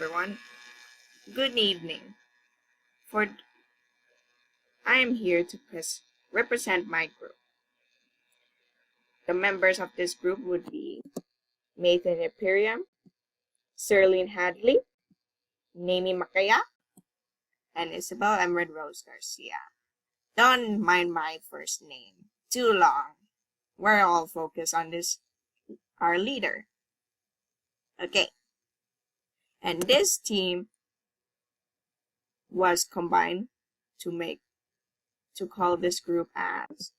everyone. Good evening. For I am here to represent my group. The members of this group would be Nathan Imperium, Serlene Hadley, Nami Makaya, and Isabel Emerald Rose Garcia. Don't mind my first name. Too long. We're all focused on our leader. Okay. And this team was combined to call this group as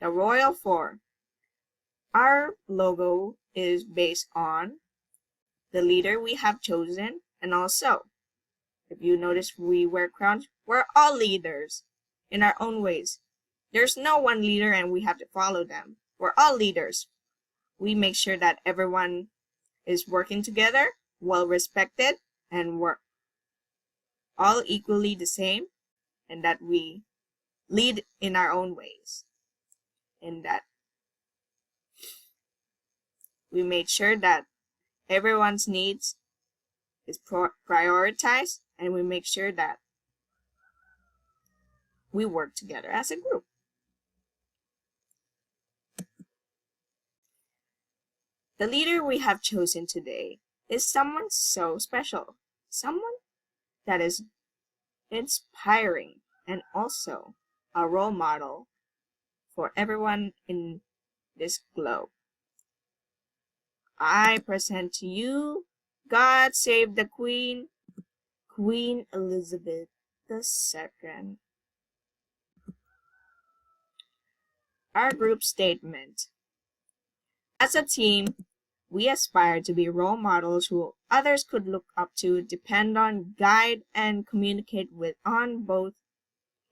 the Royal Four. Our logo is based on the leader we have chosen, and also, if you notice we wear crowns, we're all leaders in our own ways. There's no one leader and we have to follow them. We're all leaders. We make sure that everyone is working together, well respected, and we're all equally the same, and that we lead in our own ways. And that we made sure that everyone's needs is prioritized, and we make sure that we work together as a group. The leader we have chosen today is someone so special, someone that is inspiring and also a role model for everyone in this globe. I present to you God Save the Queen, Queen Elizabeth II. Our group statement. As a team, we aspire to be role models who others could look up to, depend on, guide, and communicate with on both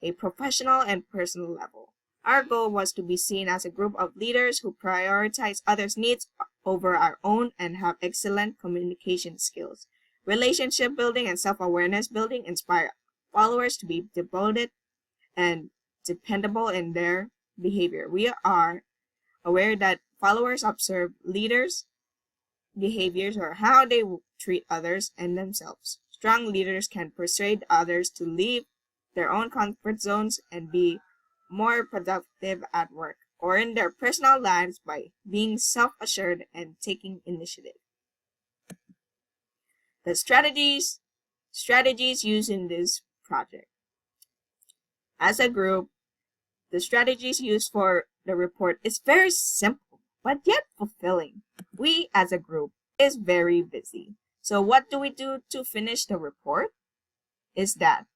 a professional and personal level. Our goal was to be seen as a group of leaders who prioritize others' needs over our own and have excellent communication skills. Relationship building and self-awareness building inspire followers to be devoted and dependable in their behavior. We are aware that followers observe leaders' behaviors or how they treat others and themselves. Strong leaders can persuade others to leave their own comfort zones and be more productive at work or in their personal lives by being self-assured and taking initiative. The strategies used in this project. As a group, the strategies used for the report is very simple, but yet fulfilling. We as a group is very busy. So what do we do to finish the report? Is that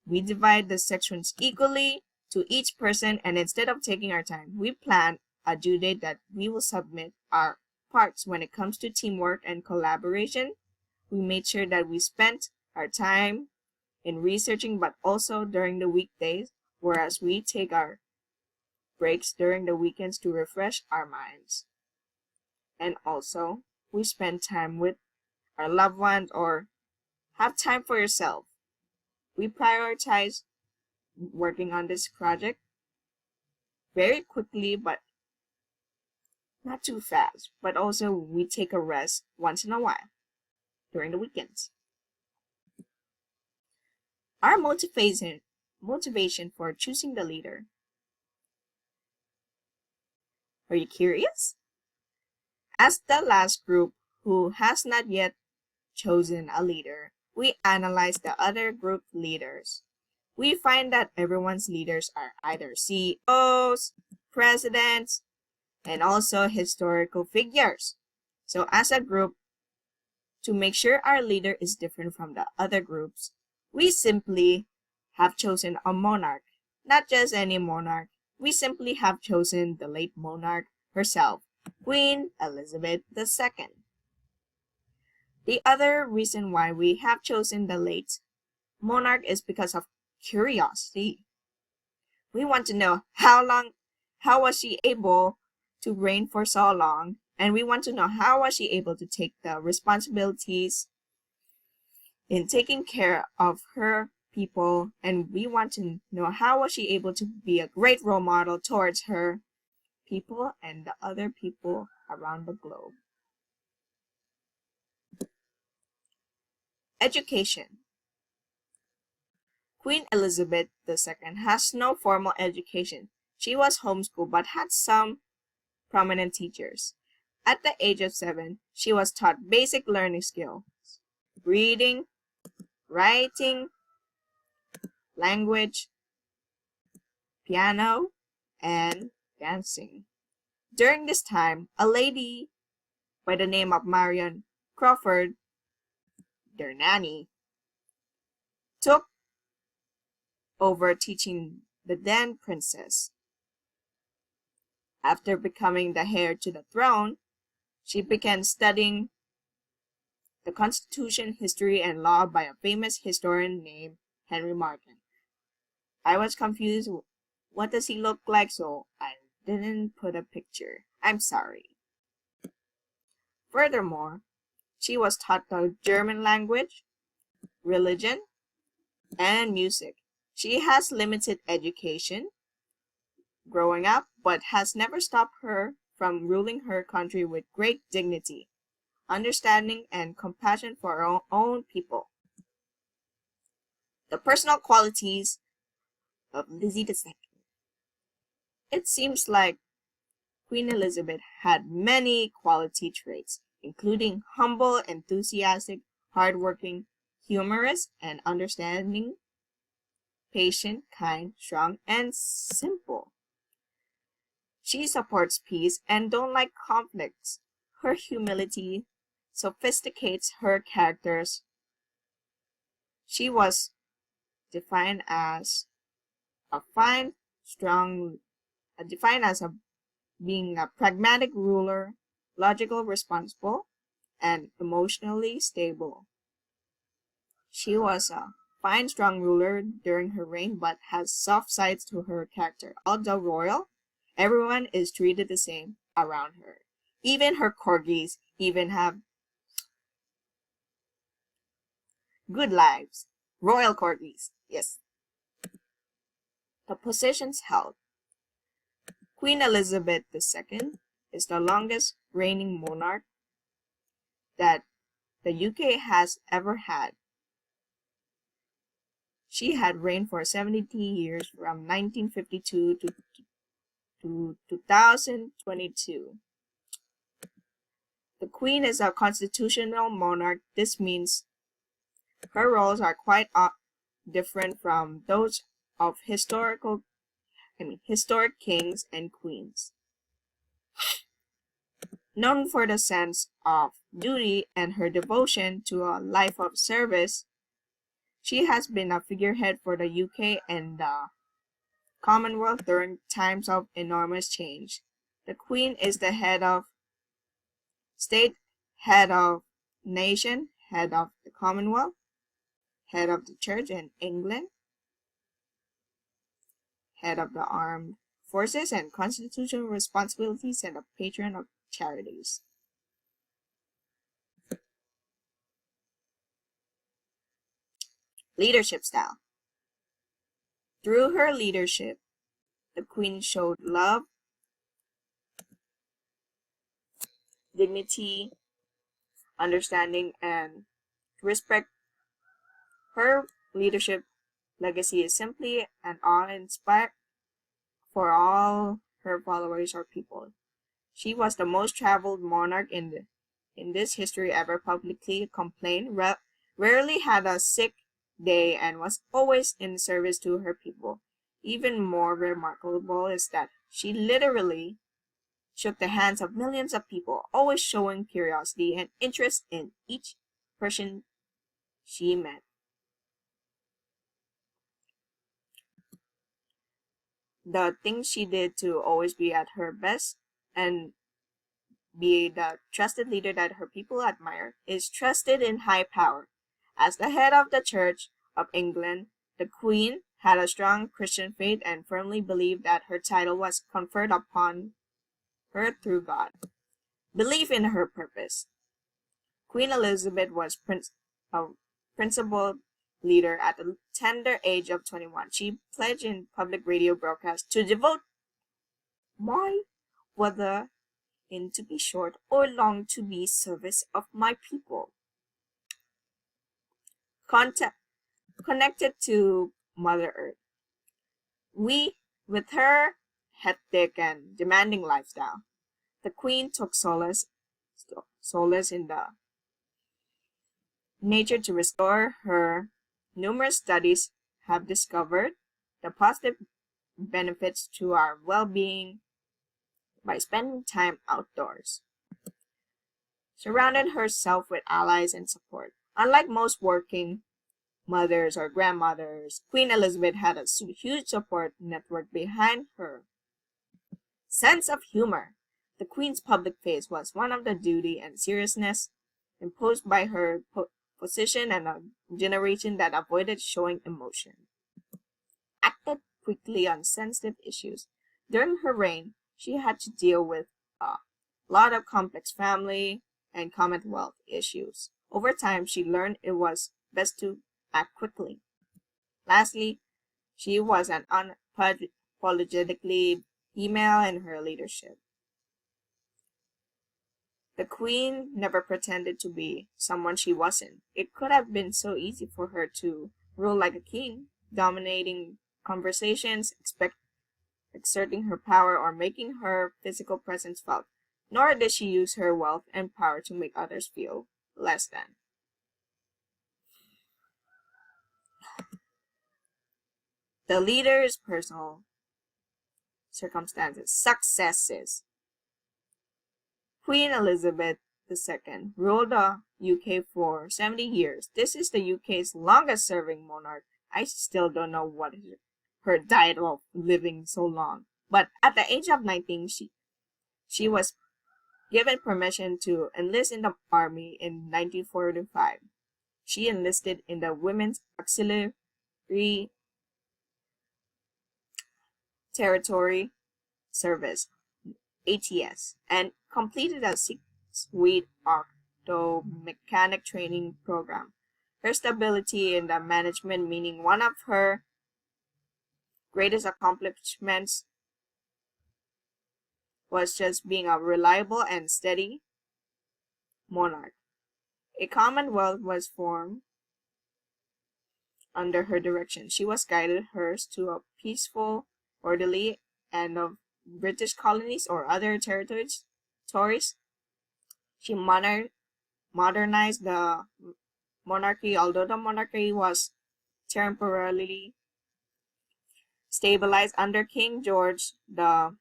we divide the sections equally to each person, and instead of taking our time, we plan a due date that we will submit our parts. When it comes to teamwork and collaboration, we made sure that we spent our time in researching, but also during the weekdays, whereas we take our breaks during the weekends to refresh our minds. And also, we spend time with our loved ones or have time for yourself. We prioritize working on this project very quickly, but not too fast. But also, we take a rest once in a while during the weekends. Our motivation for choosing the leader. Are you curious? As the last group who has not yet chosen a leader, we analyze the other group leaders. We find that everyone's leaders are either CEOs, presidents, and also historical figures. So as a group, to make sure our leader is different from the other groups, we simply have chosen a monarch. Not just any monarch. We simply have chosen the late monarch herself, Queen Elizabeth II. The other reason why we have chosen the late monarch is because of curiosity. We want to know how was she able to reign for so long, and we want to know how was she able to take the responsibilities in taking care of her people, and we want to know how was she able to be a great role model towards her people and the other people around the globe. Education. Queen Elizabeth II has no formal education. She was homeschooled but had some prominent teachers. At the age of 7, she was taught basic learning skills: reading, writing, language, piano, and dancing. During this time, a lady by the name of Marion Crawford, their nanny, took over teaching the then princess. After becoming the heir to the throne, she began studying the Constitution, history, and law by a famous historian named Henry Martyn. I was confused. What does he look like? So I didn't put a picture. I'm sorry. Furthermore, she was taught the German language, religion, and music. She has limited education growing up, but has never stopped her from ruling her country with great dignity, understanding, and compassion for her own people. The personal qualities of Lizzie II. It seems like Queen Elizabeth had many quality traits, including humble, enthusiastic, hardworking, humorous, and understanding, patient, kind, strong, and simple. She supports peace and don't like conflicts. Her humility sophisticates her characters. She was defined as a fine, strong, defined as a being a pragmatic ruler, logical, responsible, and emotionally stable. She was a fine, strong ruler during her reign, but has soft sides to her character. Although royal, everyone is treated the same around her. Even her corgis even have good lives. Royal corgis, yes. The positions held. Queen Elizabeth II is the longest reigning monarch that the UK has ever had. She had reigned for 70 years from 1952 to 2022. The Queen is a constitutional monarch. This means her roles are quite different from those of historic kings and queens. Known for the sense of duty and her devotion to a life of service, she has been a figurehead for the UK and the Commonwealth during times of enormous change. The Queen is the head of state, head of nation, head of the Commonwealth, head of the Church in England, head of the armed forces and constitutional responsibilities, and a patron of charities. Leadership style. Through her leadership, the Queen showed love, dignity, understanding, and respect. Her leadership legacy is simply an awe-inspiring for all her followers or people. She was the most traveled monarch in this history ever publicly complained, rarely had a sick day, and was always in service to her people. Even more remarkable is that she literally shook the hands of millions of people, always showing curiosity and interest in each person she met. The things she did to always be at her best and be the trusted leader that her people admire is trusted in high power. As the head of the Church of England, the Queen had a strong Christian faith and firmly believed that her title was conferred upon her through God. Belief in her purpose. Queen Elizabeth was a principal leader at the tender age of 21. She pledged in public radio broadcasts to devote my, whether in to be short or long, to be service of my people. contact, connected to Mother Earth. With her hectic and demanding lifestyle, the queen took solace in the nature to restore her. Numerous studies have discovered the positive benefits to our well-being by spending time outdoors. Surrounded herself with allies and support. Unlike most working mothers or grandmothers, Queen Elizabeth had a huge support network behind her. Sense of humor. The Queen's public face was one of the duty and seriousness imposed by her position and a generation that avoided showing emotion. Acted quickly on sensitive issues. During her reign, she had to deal with a lot of complex family and Commonwealth issues. Over time, she learned it was best to act quickly. Lastly, she was an unapologetically female in her leadership. The Queen never pretended to be someone she wasn't. It could have been so easy for her to rule like a king, dominating conversations, exerting her power, or making her physical presence felt. Nor did she use her wealth and power to make others feel less than. The leader's personal circumstances, successes. Queen Elizabeth II ruled the UK for 70 years. This is the UK's longest serving monarch. I still don't know what her diet of living so long. But at the age of 19, she was given permission to enlist in the army in 1945. She enlisted in the Women's Auxiliary Territory Service, ATS, and completed a 6-week auto mechanic training program. Her stability in the management, meaning one of her greatest accomplishments was just being a reliable and steady monarch. A commonwealth was formed under her direction. She was guided hers to a peaceful, orderly end of British colonies or other territories. She modernized the monarchy, although the monarchy was temporarily stabilized under King George the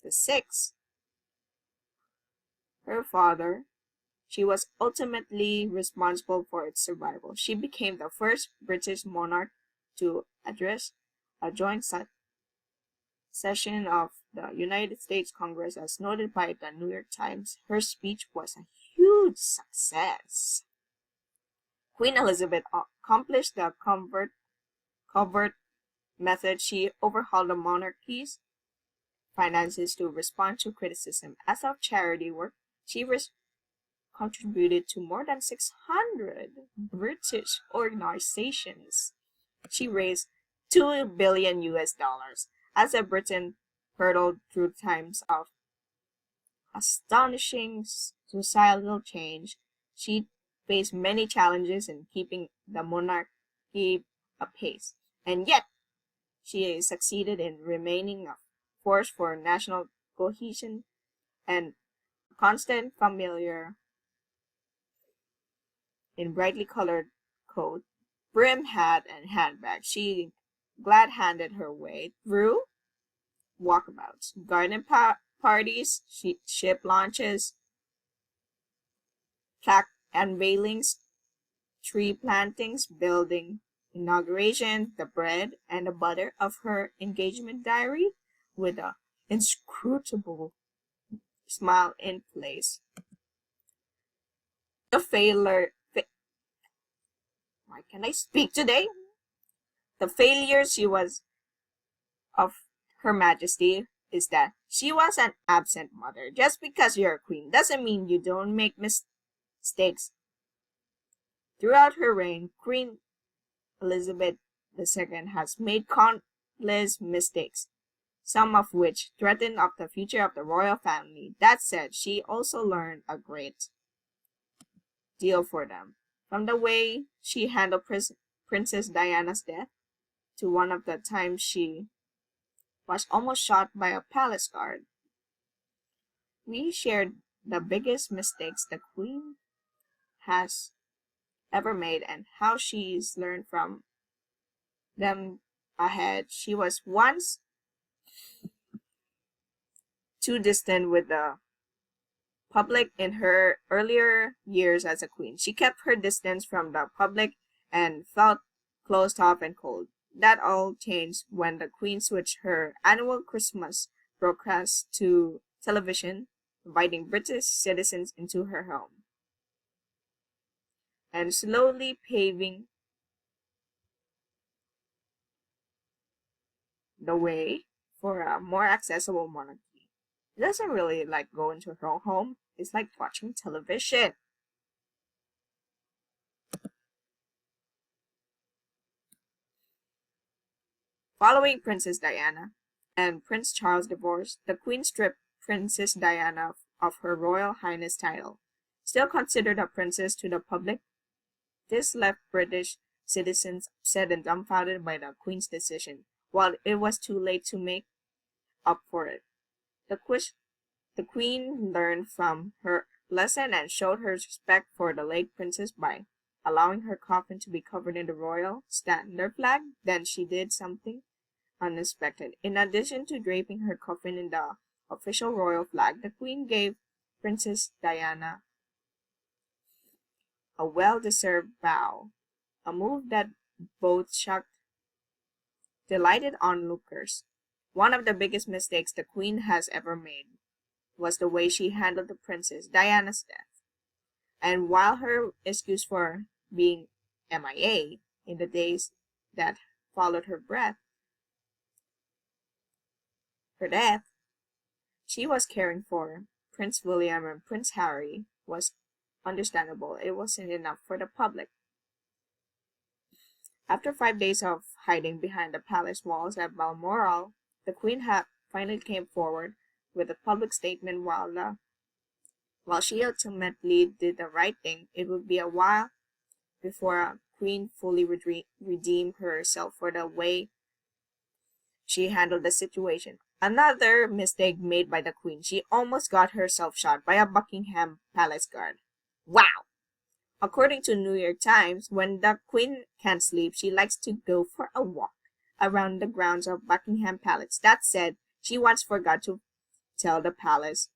Sixth, her father. She was ultimately responsible for its survival. She became the first British monarch to address a joint session of the United States Congress, as noted by the New York Times. Her speech was a huge success. Queen Elizabeth accomplished the covert method. She overhauled the monarchy's finances to respond to criticism. As of charity work, she contributed to more than 600 British organizations. She raised $2 billion US. As Britain hurtled through times of astonishing societal change, she faced many challenges in keeping the monarchy apace. And yet, she succeeded in remaining a force for national cohesion and constant familiar in brightly colored coat, brim hat, and handbag. She glad-handed her way through walkabouts, garden parties, ship launches, plaque unveilings, tree plantings, building inauguration, the bread and the butter of her engagement diary with an inscrutable smile in place. Why can I speak today? The failure of Her Majesty is that she was an absent mother. Just because you're a queen doesn't mean you don't make mistakes. Throughout her reign, Queen Elizabeth II has made countless mistakes, some of which threatened the future of the royal family. That said, she also learned a great deal from them. from the way she handled Princess Diana's death to one of the times she was almost shot by a palace guard. We shared the biggest mistakes the Queen has ever made and how she's learned from them ahead. She was once too distant with the public in her earlier years as a queen. She kept her distance from the public and felt closed off and cold. That all changed when the Queen switched her annual Christmas broadcast to television, inviting British citizens into her home, and slowly paving the way for a more accessible monarchy. It doesn't really like go into her home. It's like watching television. Following Princess Diana and Prince Charles' divorce, the Queen stripped Princess Diana of her Royal Highness title. Still considered a princess to the public, this left British citizens upset and dumbfounded by the Queen's decision, while it was too late to make up for it. The Queen learned from her lesson and showed her respect for the late princess by allowing her coffin to be covered in the royal standard flag. Then she did something unexpected. In addition to draping her coffin in the official royal flag, the Queen gave Princess Diana a well-deserved bow, a move that both shocked delighted onlookers. One of the biggest mistakes the Queen has ever made was the way she handled the Princess Diana's death. And while her excuse for being MIA in the days that followed her death, she was caring for Prince William and Prince Harry, was understandable. It wasn't enough for the public. After 5 days of hiding behind the palace walls at Balmoral, the Queen finally came forward with a public statement. While she ultimately did the right thing, it would be a while before a Queen fully redeemed herself for the way she handled the situation. Another mistake made by the Queen: she almost got herself shot by a Buckingham Palace guard. Wow! According to New York Times, when the Queen can't sleep, she likes to go for a walk around the grounds of Buckingham Palace. That said, she once forgot to tell the palace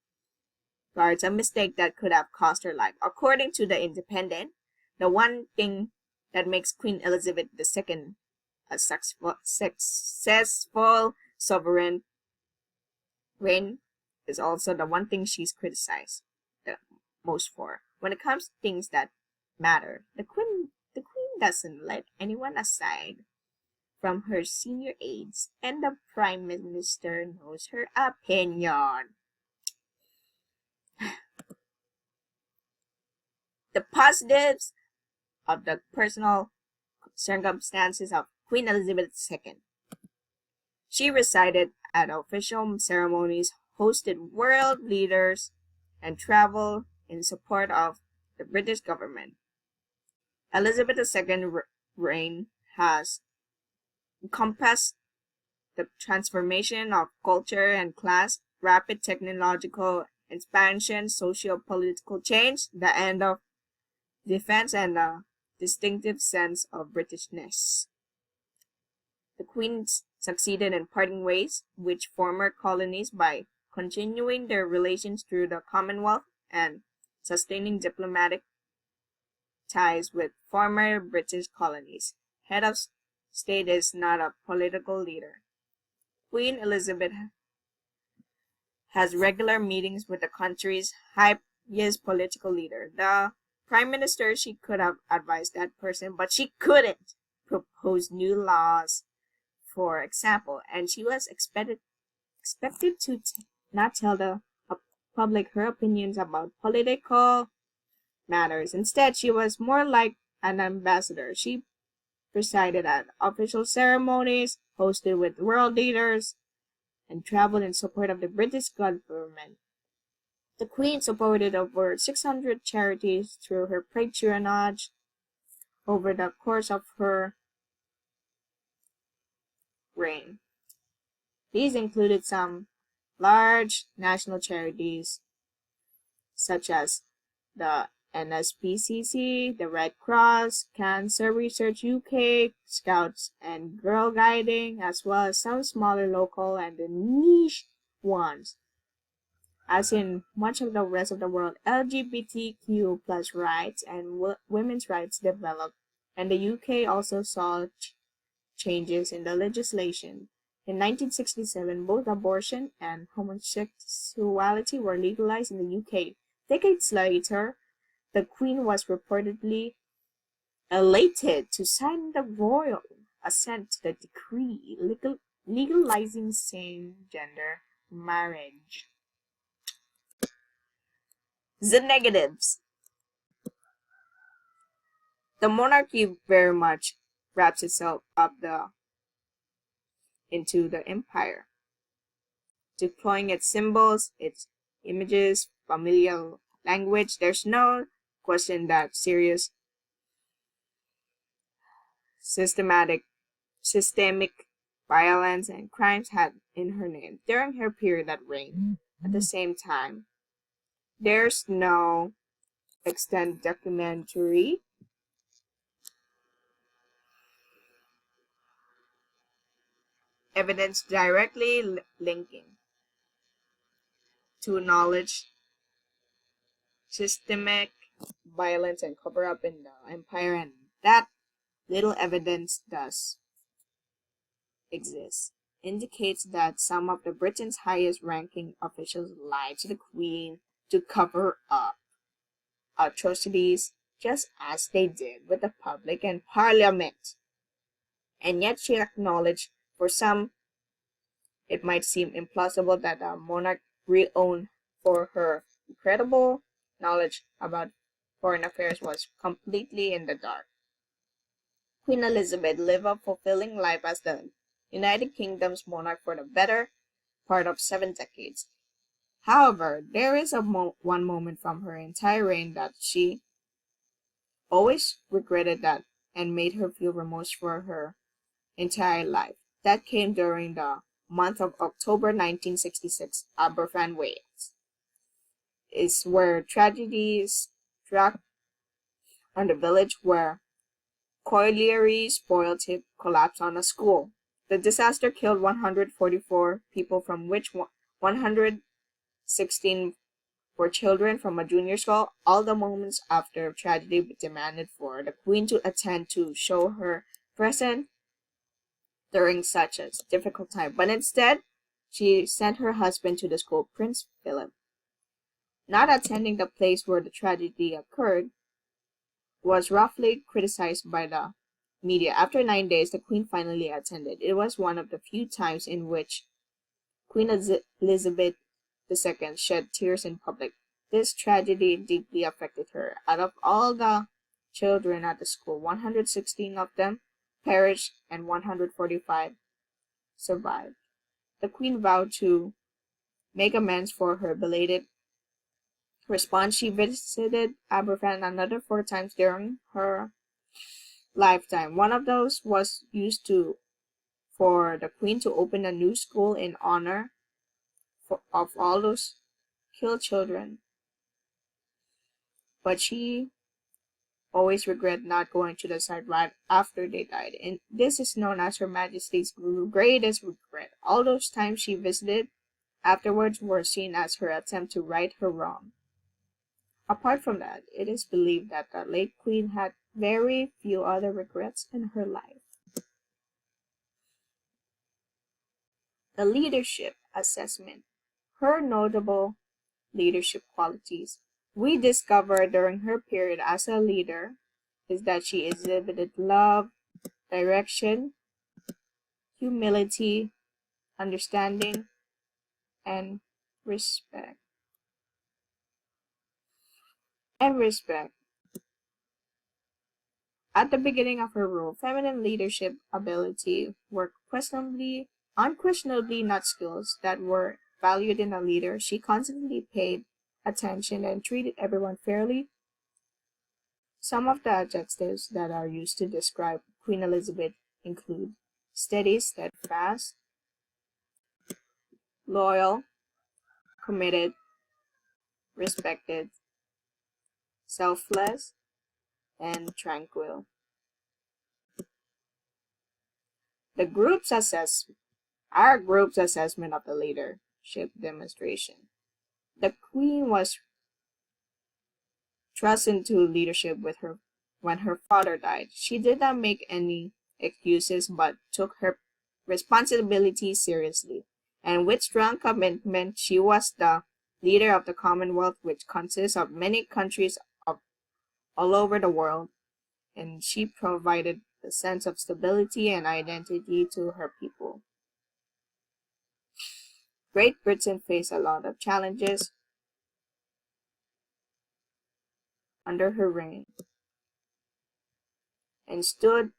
guards a mistake that could have cost her life. According to The Independent, the one thing that makes Queen Elizabeth II a successful sovereign reign is also the one thing she's criticized the most for. When it comes to things that matter, the Queen doesn't let anyone aside from her senior aides, and the Prime Minister knows her opinion. The positives of the personal circumstances of Queen Elizabeth II. She resided at official ceremonies, hosted world leaders, and traveled in support of the British government. Elizabeth II's reign has encompassed the transformation of culture and class, rapid technological expansion, socio-political change, the end of defense, and a distinctive sense of Britishness. The Queen succeeded in parting ways with former colonies by continuing their relations through the Commonwealth and sustaining diplomatic ties with former British colonies. Head of state is not a political leader. Queen Elizabeth has regular meetings with the country's highest political leader. The Prime Minister, she could have advised that person, but she couldn't propose new laws, for example, and she was expected to not tell the public her opinions about political matters. Instead, she was more like an ambassador. She presided at official ceremonies, hosted with world leaders, and traveled in support of the British government. The Queen supported over 600 charities through her patronage over the course of her reign. These included some large national charities such as the NSPCC, the Red Cross, Cancer Research UK, Scouts and Girl Guiding, as well as some smaller local and the niche ones. As in much of the rest of the world, LGBTQ plus rights and women's rights developed, and the UK also saw changes in the legislation. In 1967, both abortion and homosexuality were legalized in the UK. Decades later, the Queen was reportedly elated to sign the royal assent to the decree legalizing same-gender marriage. The negatives. The monarchy very much wraps itself up into the empire, deploying its symbols, its images, familial language. There's no question that serious systemic violence and crimes had in her name during her period of reign. At the same time, there's no extant documentary evidence directly linking to knowledge systemic violence and cover-up in the empire, and that little evidence does exist indicates that some of the Britain's highest ranking officials lied to the Queen to cover up atrocities, just as they did with the public and Parliament. And yet she acknowledged, for some it might seem implausible, that a monarch renowned for her incredible knowledge about foreign affairs was completely in the dark. Queen Elizabeth lived a fulfilling life as the United Kingdom's monarch for the better part of 7 decades. However, there is one moment from her entire reign that she always regretted that and made her feel remorse for her entire life. That came during the month of October 1966, Aberfan, Wales. Is where tragedy struck on the village where colliery spoiled tip collapsed on a school. The disaster killed 144 people, from which 116 were children from a junior school. All the moments after tragedy demanded for the Queen to attend to show her present during such a difficult time, but instead she sent her husband to the school, Prince Philip. Not attending the place where the tragedy occurred was roughly criticized by the media. After 9 days, the Queen finally attended. It was one of the few times in which Queen Elizabeth II shed tears in public. This tragedy deeply affected her. Out of all the children at the school, 116 of them perished and 145 survived. The Queen vowed to make amends for her belated response. She visited Aberfan another 4 times during her lifetime. One of those was used for the Queen to open a new school in honor of all those killed children. But she always regretted not going to the site right after they died, and this is known as Her Majesty's greatest regret. All those times she visited afterwards were seen as her attempt to right her wrong. Apart from that, it is believed that the late Queen had very few other regrets in her life. The leadership assessment. Her notable leadership qualities we discovered during her period as a leader is that she exhibited love, direction, humility, understanding, and respect. At the beginning of her rule, feminine leadership ability were unquestionably not skills that were valued in a leader. She constantly paid attention and treated everyone fairly, Some of the adjectives that are used to describe Queen Elizabeth include steady, steadfast, loyal, committed, respected, selfless, and tranquil. Our group's assessment of the leadership demonstration. The Queen was thrust into leadership when her father died. She did not make any excuses but took her responsibility seriously. And with strong commitment, she was the leader of the Commonwealth, which consists of many countries all over the world, and she provided a sense of stability and identity to her people. Great Britain faced a lot of challenges under her reign and stood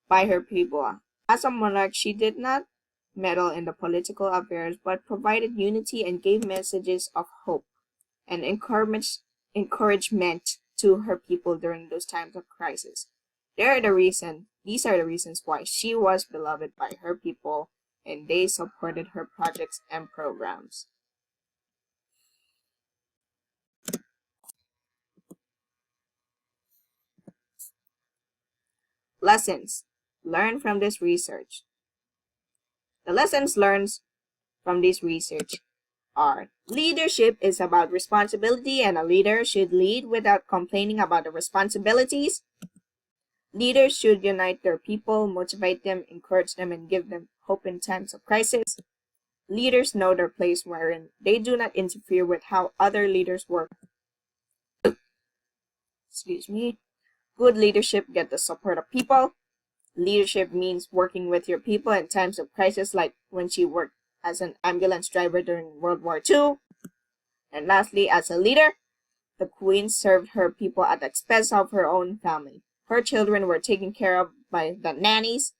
by her people. As a monarch, she did not meddle in the political affairs but provided unity and gave messages of hope and encouragement to her people during those times of crisis. These are the reasons why she was beloved by her people and they supported her projects and programs. Lessons learned from this research. The lessons learned from this research are: leadership is about responsibility and a leader should lead without complaining about the responsibilities. Leaders should unite their people, motivate them, encourage them, and give them hope in times of crisis. Leaders know their place wherein they do not interfere with how other leaders work. Excuse me. Good leadership gets the support of people. Leadership means working with your people in times of crisis, like when she worked as an ambulance driver during World War II. And lastly, as a leader, the Queen served her people at the expense of her own family. Her children were taken care of by the nannies.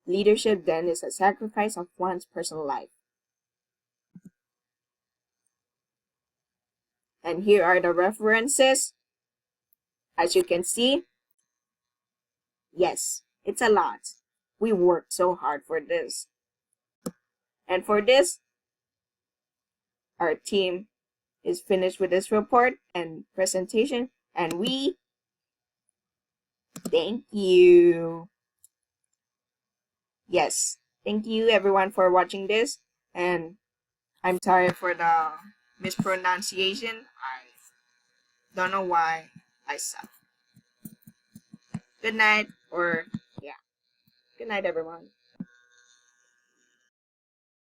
Leadership then is a sacrifice of one's personal life. And here are the references. As you can see, yes, it's a lot. We worked so hard for this. And for this, our team is finished with this report and presentation, and we thank you. Yes, thank you everyone for watching this, and I'm sorry for the mispronunciation. I don't know why I suck. Good night, or yeah, good night everyone.